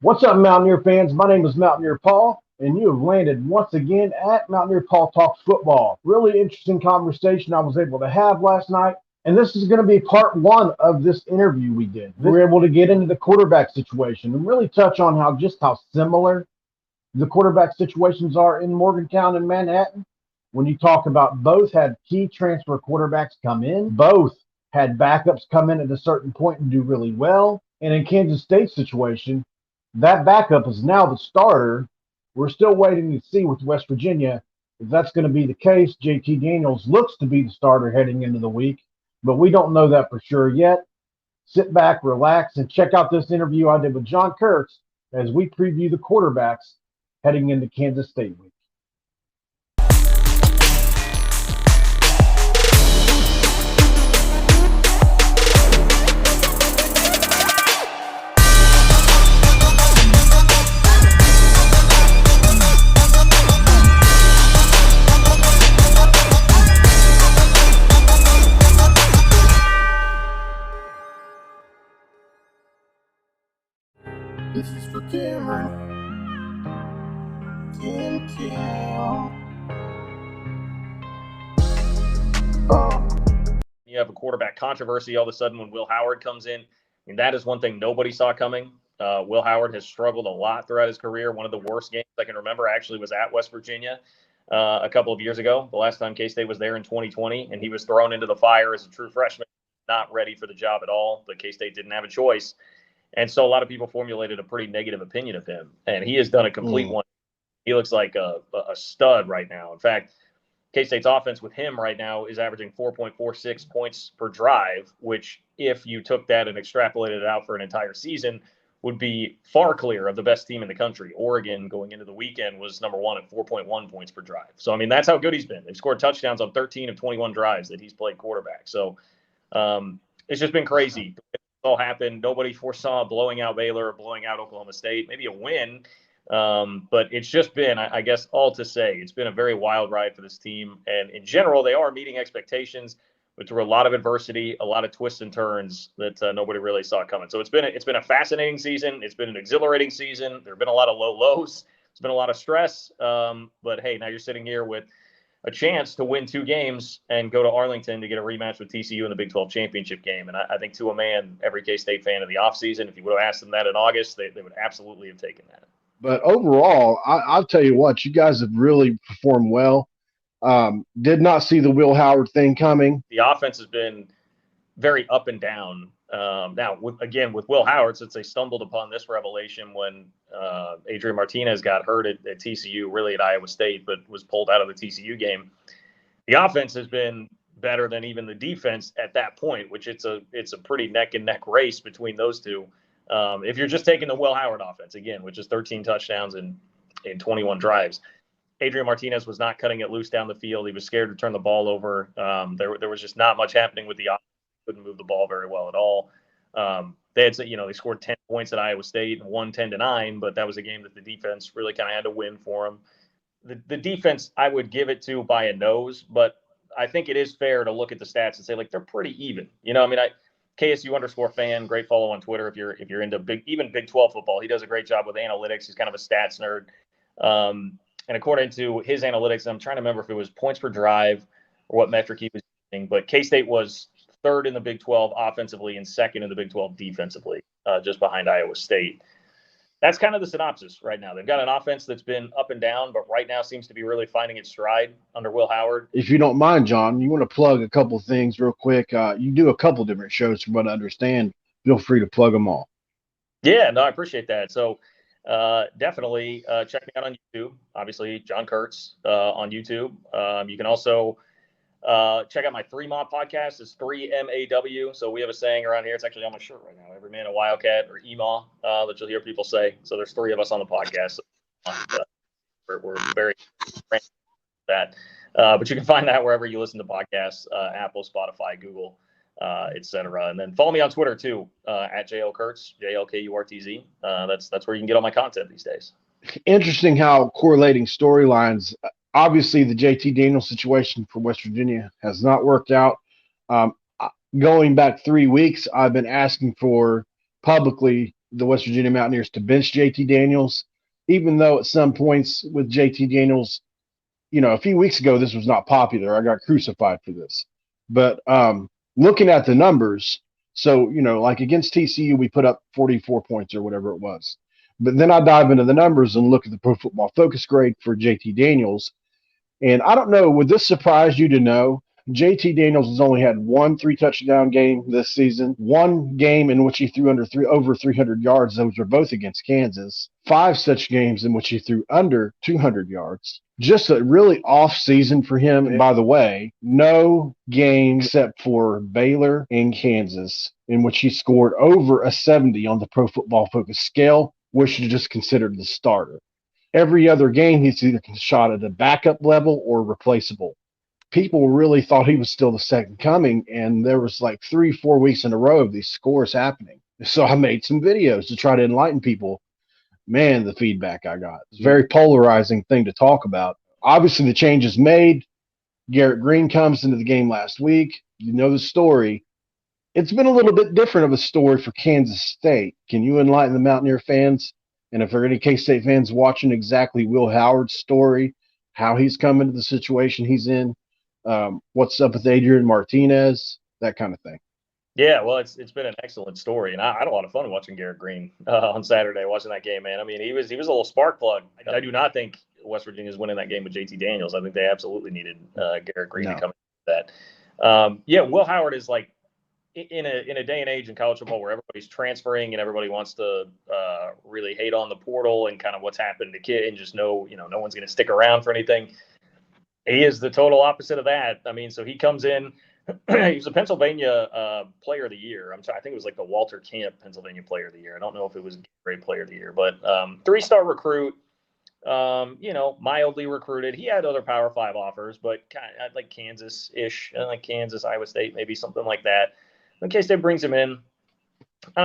What's up, Mountaineer fans? My name is Mountaineer Paul, and you have landed once again at Mountaineer Paul Talks Football. Really interesting conversation I was able to have last night, and this is going to be part one of this interview we did. We were able to get into the quarterback situation and really touch on how similar the quarterback situations are in Morgantown and Manhattan. When you talk about both had key transfer quarterbacks come in, both had backups come in at a certain point and do really well. And in Kansas State's situation, that backup is now the starter. We're still waiting to see with West Virginia if that's going to be the case. JT Daniels looks to be the starter heading into the week, but we don't know that for sure yet. Sit back, relax, and check out this interview I did with John Kurtz as we preview the quarterbacks heading into Kansas State week. This is for Garrett. You have a quarterback controversy all of a sudden when Will Howard comes in. And that is one thing nobody saw coming. Will Howard has struggled a lot throughout his career. One of the worst games I can remember actually was at West Virginia a couple of years ago, the last time K-State was there in 2020, and he was thrown into the fire as a true freshman, not ready for the job at all, but K-State didn't have a choice. And so a lot of people formulated a pretty negative opinion of him, and he has done a complete one. He looks like a stud right now. In fact, K-State's offense with him right now is averaging 4.46 points per drive, which if you took that and extrapolated it out for an entire season would be far clear of the best team in the country. Oregon going into the weekend was number one at 4.1 points per drive. So, I mean, that's how good he's been. They've scored touchdowns on 13 of 21 drives that he's played quarterback. So it's just been crazy. It all happened. Nobody foresaw blowing out Baylor or blowing out Oklahoma State, maybe a win. But it's just been, I guess, all to say, it's been a very wild ride for this team. And in general, they are meeting expectations, but through a lot of adversity, a lot of twists and turns that nobody really saw coming. So it's been a fascinating season. It's been an exhilarating season. There have been a lot of low lows. It's been a lot of stress. But hey, now you're sitting here with a chance to win 2 games and go to Arlington to get a rematch with TCU in the Big 12 championship game. And I think to a man, every K-State fan in the offseason, if you would have asked them that in August, they would absolutely have taken that. But overall, I'll tell you what, you guys have really performed well. Did not see the Will Howard thing coming. The offense has been very up and down. Now, with Will Howard, since they stumbled upon this revelation when Adrian Martinez got hurt at TCU, really at Iowa State, but was pulled out of the TCU game, the offense has been better than even the defense at that point, which it's a pretty neck and neck race between those two. If you're just taking the Will Howard offense, again, which is 13 touchdowns in 21 drives, Adrian Martinez was not cutting it loose down the field. He was scared to turn the ball over. There was just not much happening with the offense. Couldn't move the ball very well at all. They scored 10 points at Iowa State and won 10-9, but that was a game that the defense really kind of had to win for them. The defense, I would give it to by a nose, but I think it is fair to look at the stats and say, like, they're pretty even. KSU_fan, great follow on Twitter if you're into Big 12 football. He does a great job with analytics. He's kind of a stats nerd. And according to his analytics, I'm trying to remember if it was points per drive or what metric he was using, but K-State was 3rd in the Big 12 offensively and 2nd in the Big 12 defensively, just behind Iowa State. That's kind of the synopsis right now. They've got an offense that's been up and down, but right now seems to be really finding its stride under Will Howard. If you don't mind, John, you want to plug a couple things real quick. You do a couple different shows from what I understand. Feel free to plug them all. Yeah, no, I appreciate that. So definitely check me out on YouTube. Obviously, John Kurtz on YouTube. You can also check out my 3Maw podcast. It's 3MAW. So we have a saying around here. It's actually on my shirt right now. Every man a Wildcat, or Emaw, that you'll hear people say. So there's 3 of us on the podcast. So, we're very with that. But you can find that wherever you listen to podcasts, Apple, Spotify, Google, etc. And then follow me on Twitter too, at JL Kurtz, JLKURTZ. That's where you can get all my content these days. Interesting how correlating storylines. Obviously, the JT Daniels situation for West Virginia has not worked out. Going back 3 weeks, I've been asking for publicly the West Virginia Mountaineers to bench JT Daniels, even though at some points with JT Daniels, a few weeks ago, this was not popular. I got crucified for this. But looking at the numbers, so, like against TCU, we put up 44 points or whatever it was. But then I dive into the numbers and look at the Pro Football Focus grade for JT Daniels. And I don't know, would this surprise you to know JT Daniels has only had one 3-touchdown game this season, one game in which he threw over 300 yards. Those were both against Kansas. 5 such games in which he threw under 200 yards. Just a really off season for him. And by the way, no game except for Baylor and Kansas in which he scored over a 70 on the Pro Football Focus scale, which is just considered the starter. Every other game, he's either shot at a backup level or replaceable. People really thought he was still the second coming, and there was like 3-4 weeks in a row of these scores happening. So I made some videos to try to enlighten people. Man, the feedback I got. It's a very polarizing thing to talk about. Obviously, the change is made. Garrett Greene comes into the game last week. You know the story. It's been a little bit different of a story for Kansas State. Can you enlighten the Mountaineer fans? And if there are any K-State fans watching exactly Will Howard's story, how he's come into the situation he's in, what's up with Adrian Martinez, that kind of thing. Yeah, well, it's been an excellent story, and I had a lot of fun watching Garrett Greene on Saturday, watching that game, man. I mean, he was a little spark plug. I do not think West Virginia's winning that game with JT Daniels. I think they absolutely needed Garrett Greene to come into that. Yeah, Will Howard is like in a day and age in college football where everybody's transferring and everybody wants to really hate on the portal and kind of what's happened to kid and just know no one's going to stick around for anything. He is the total opposite of that. I mean, so he comes in. He was a Pennsylvania Player of the Year. I think it was like the Walter Camp Pennsylvania Player of the Year. I don't know if it was Great Player of the Year, but 3-star recruit. Mildly recruited. He had other Power 5 offers, but kind of like Kansas-ish, like Kansas, Iowa State, maybe something like that. In case K-State brings him in,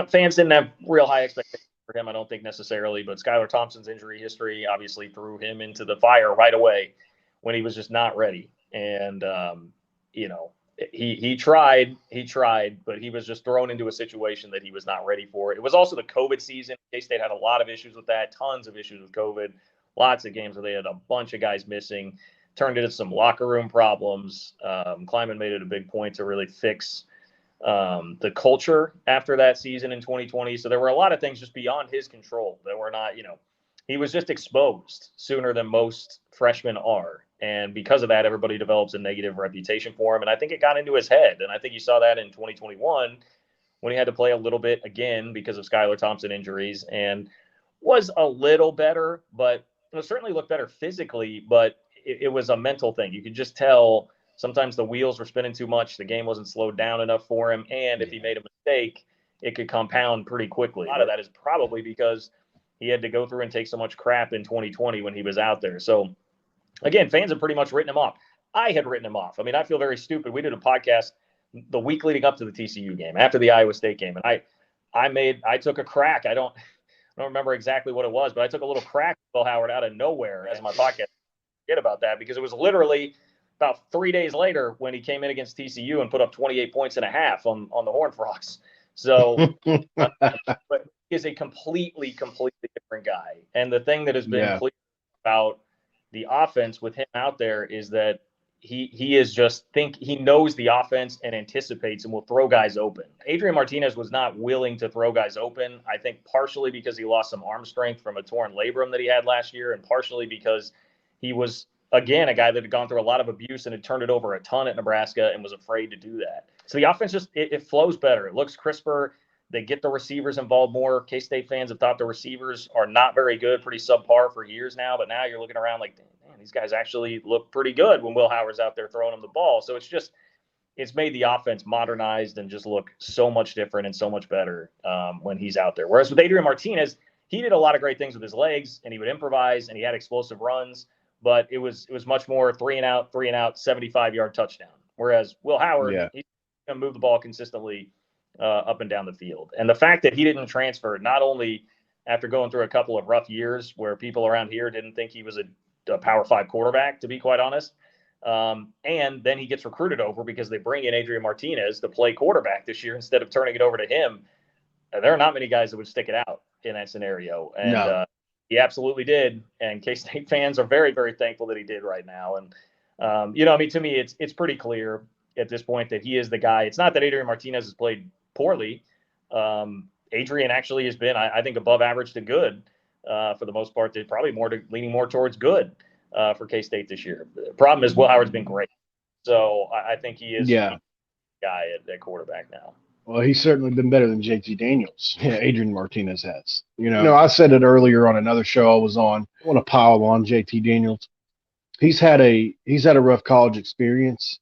fans didn't have real high expectations for him, I don't think necessarily, but Skylar Thompson's injury history obviously threw him into the fire right away when he was just not ready. And, he tried, but he was just thrown into a situation that he was not ready for. It was also the COVID season. K-State had a lot of issues with that, tons of issues with COVID, lots of games where they had a bunch of guys missing, turned into some locker room problems. Kleiman made it a big point to really fix the culture after that season in 2020. So there were a lot of things just beyond his control that were not, he was just exposed sooner than most freshmen are. And because of that, everybody develops a negative reputation for him. And I think it got into his head. And I think you saw that in 2021 when he had to play a little bit again because of Skylar Thompson injuries and was a little better, but certainly looked better physically, but it was a mental thing. You could just tell sometimes the wheels were spinning too much. The game wasn't slowed down enough for him. And if he made a mistake, it could compound pretty quickly. A lot of that is probably because he had to go through and take so much crap in 2020 when he was out there. So, again, fans have pretty much written him off. I had written him off. I mean, I feel very stupid. We did a podcast the week leading up to the TCU game, after the Iowa State game, and I took a crack. I don't remember exactly what it was, but I took a little crack at Will Howard out of nowhere as my podcast. Forget about that because it was literally about 3 days later when he came in against TCU and put up 28 points and a half on the Horned Frogs. So, but he's a completely different guy. And the thing that has been clear about the offense with him out there is that he is he knows the offense and anticipates and will throw guys open. Adrian Martinez was not willing to throw guys open, I think partially because he lost some arm strength from a torn labrum that he had last year, and partially because he was, again, a guy that had gone through a lot of abuse and had turned it over a ton at Nebraska and was afraid to do that. So the offense it flows better. It looks crisper. They get the receivers involved more. K-State fans have thought the receivers are not very good, pretty subpar for years now. But now you're looking around like, man, these guys actually look pretty good when Will Howard's out there throwing them the ball. So it's made the offense modernized and just look so much different and so much better when he's out there. Whereas with Adrian Martinez, he did a lot of great things with his legs and he would improvise and he had explosive runs. But it was much more 3 and out, 75-yard touchdown. Whereas Will Howard, he's going to move the ball consistently up and down the field. And the fact that he didn't transfer, not only after going through a couple of rough years where people around here didn't think he was a Power 5 quarterback, to be quite honest, and then he gets recruited over because they bring in Adrian Martinez to play quarterback this year instead of turning it over to him. There are not many guys that would stick it out in that scenario. And No. he absolutely did. And K-State fans are very, very thankful that he did right now. And, I mean, to me, it's pretty clear at this point that he is the guy. It's not that Adrian Martinez has played poorly. Adrian actually has been, I think, above average to good for the most part. Probably leaning more towards good for K-State this year. The problem is Will Howard's been great. So I think he is Yeah. the guy at quarterback now. Well, he's certainly been better than JT Daniels. Yeah, Adrian Martinez has. I said it earlier on another show I was on. I want to pile on JT Daniels. He's had a rough college experience.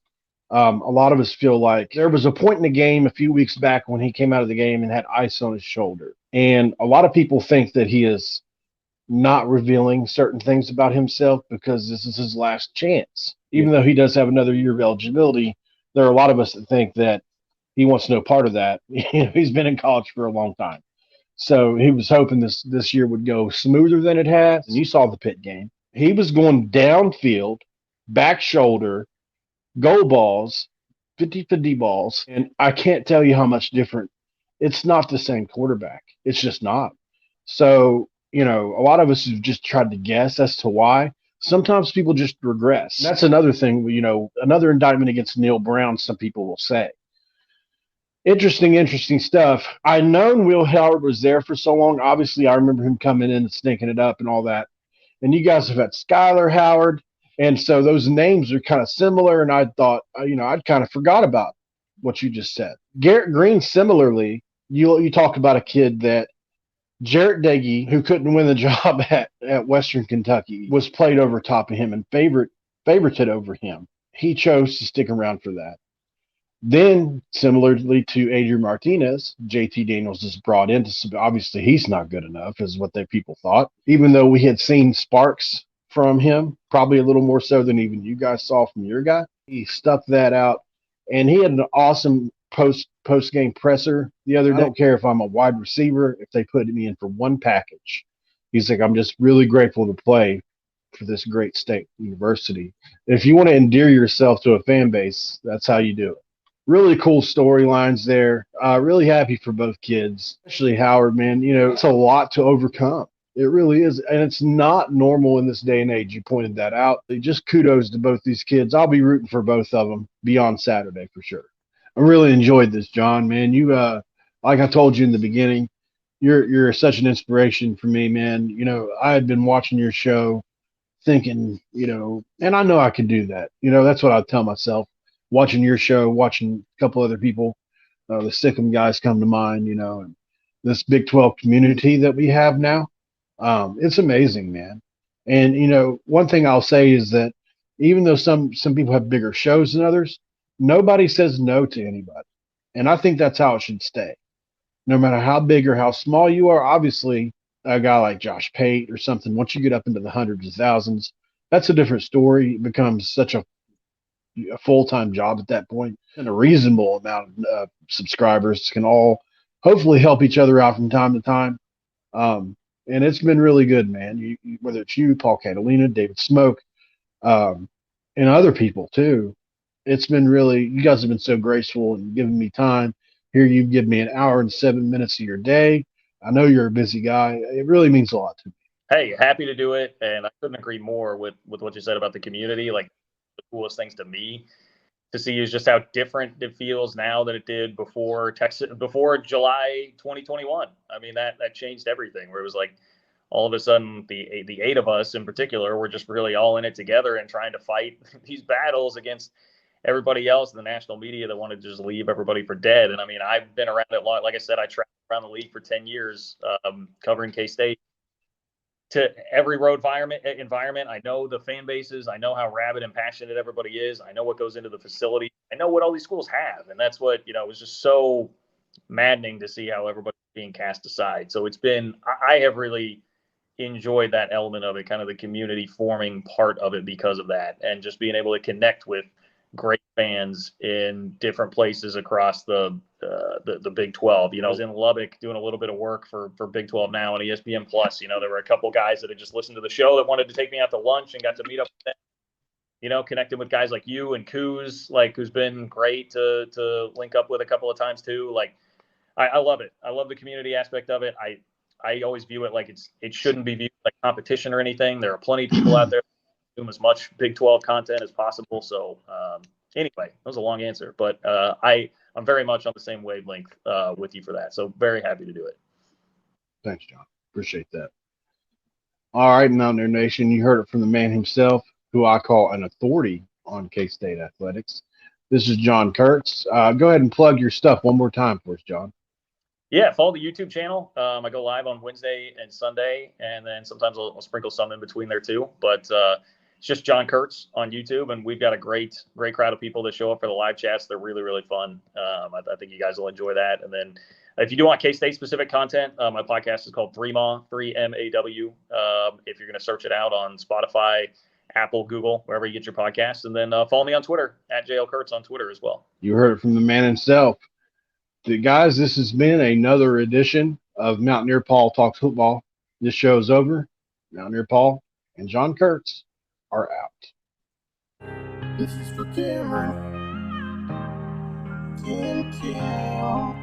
A lot of us feel like there was a point in the game a few weeks back when he came out of the game and had ice on his shoulder. And a lot of people think that he is not revealing certain things about himself because this is his last chance. Even though he does have another year of eligibility, there are a lot of us that think that he wants no part of that. He's been in college for a long time. So he was hoping this year would go smoother than it has. And you saw the Pitt game. He was going downfield, back shoulder, goal balls, 50-50 balls. And I can't tell you how much different. It's not the same quarterback. It's just not. So, a lot of us have just tried to guess as to why. Sometimes people just regress. And that's another thing, another indictment against Neil Brown, some people will say. Interesting stuff. I known Will Howard was there for so long. Obviously, I remember him coming in and stinking it up and all that. And you guys have had Skylar Howard. And so those names are kind of similar. And I thought, I'd kind of forgot about what you just said. Garrett Greene, similarly, you talk about a kid that Jarrett Dagey, who couldn't win the job at Western Kentucky, was played over top of him and favorited over him. He chose to stick around for that. Then, similarly to Adrian Martinez, JT Daniels is brought in to, obviously he's not good enough, is what people thought. Even though we had seen sparks from him, probably a little more so than even you guys saw from your guy. He stuck that out, and he had an awesome post-game presser the other day. I don't care if I'm a wide receiver, if they put me in for one package. He's like, I'm just really grateful to play for this great state university. If you want to endear yourself to a fan base, that's how you do it. Really cool storylines there. Really happy for both kids, especially Howard, man. It's a lot to overcome. It really is. And it's not normal in this day and age. You pointed that out. Just kudos to both these kids. I'll be rooting for both of them beyond Saturday for sure. I really enjoyed this, John, man. You, like I told you in the beginning, you're such an inspiration for me, man. I had been watching your show thinking, and I know I could do that. That's what I tell myself. Watching your show, watching a couple other people, the Sikkim guys come to mind, and this Big 12 community that we have now. It's amazing, man. And, one thing I'll say is that even though some people have bigger shows than others, nobody says no to anybody. And I think that's how it should stay. No matter how big or how small you are, obviously, a guy like Josh Pate or something, once you get up into the hundreds of thousands, that's a different story. It becomes such a full-time job at that point, and a reasonable amount of subscribers can all hopefully help each other out from time to time. And it's been really good, man. Whether it's you, Paul Catalina, David Smoke, and other people too. It's been really, you guys have been so graceful and giving me time. Here you've given me an hour and 7 minutes of your day. I know you're a busy guy. It really means a lot to me. Hey, happy to do it. And I couldn't agree more with what you said about the community. Like, the coolest things to me to see is just how different it feels now than it did before July 2021. I mean, that changed everything, where it was like all of a sudden the 8 of us in particular were just really all in it together and trying to fight these battles against everybody else in the national media that wanted to just leave everybody for dead. And I mean, I've been around it a lot. Like I said, I traveled around the league for 10 years covering K-State. To every road environment, I know the fan bases. I know how rabid and passionate everybody is. I know what goes into the facility. I know what all these schools have, and that's what it was just so maddening to see how everybody's being cast aside. So I have really enjoyed that element of it, kind of the community forming part of it because of that, and just being able to connect with great fans in different places across the Big 12. I was in Lubbock doing a little bit of work for Big 12 Now and ESPN Plus. There were a couple guys that had just listened to the show that wanted to take me out to lunch and got to meet up with them. Connecting with guys like you and Kuz, who's been great to link up with a couple of times too. I love it. I love the community aspect of it. I always view it like it shouldn't be viewed like competition or anything. There are plenty of people out there that do as much Big 12 content as possible. So anyway, that was a long answer, but I'm very much on the same wavelength with you for that. So very happy to do it. Thanks, John. Appreciate that. All right, Mountaineer Nation, you heard it from the man himself, who I call an authority on K-State athletics. This is John Kurtz. Go ahead and plug your stuff one more time for us, John. Yeah, follow the YouTube channel. I go live on Wednesday and Sunday, and then sometimes I'll sprinkle some in between there too. But it's just John Kurtz on YouTube, and we've got a great crowd of people that show up for the live chats. They're really, really fun. I think you guys will enjoy that. And then if you do want K-State specific content, my podcast is called Emaw, 3MAW. If you're going to search it out on Spotify, Apple, Google, wherever you get your podcasts. And then follow me on Twitter, @JLKurtz on Twitter as well. You heard it from the man himself. Guys, this has been another edition of Mountaineer Paul Talks Football. This show is over. Mountaineer Paul and John Kurtz are out. This is for Cameron. Tim.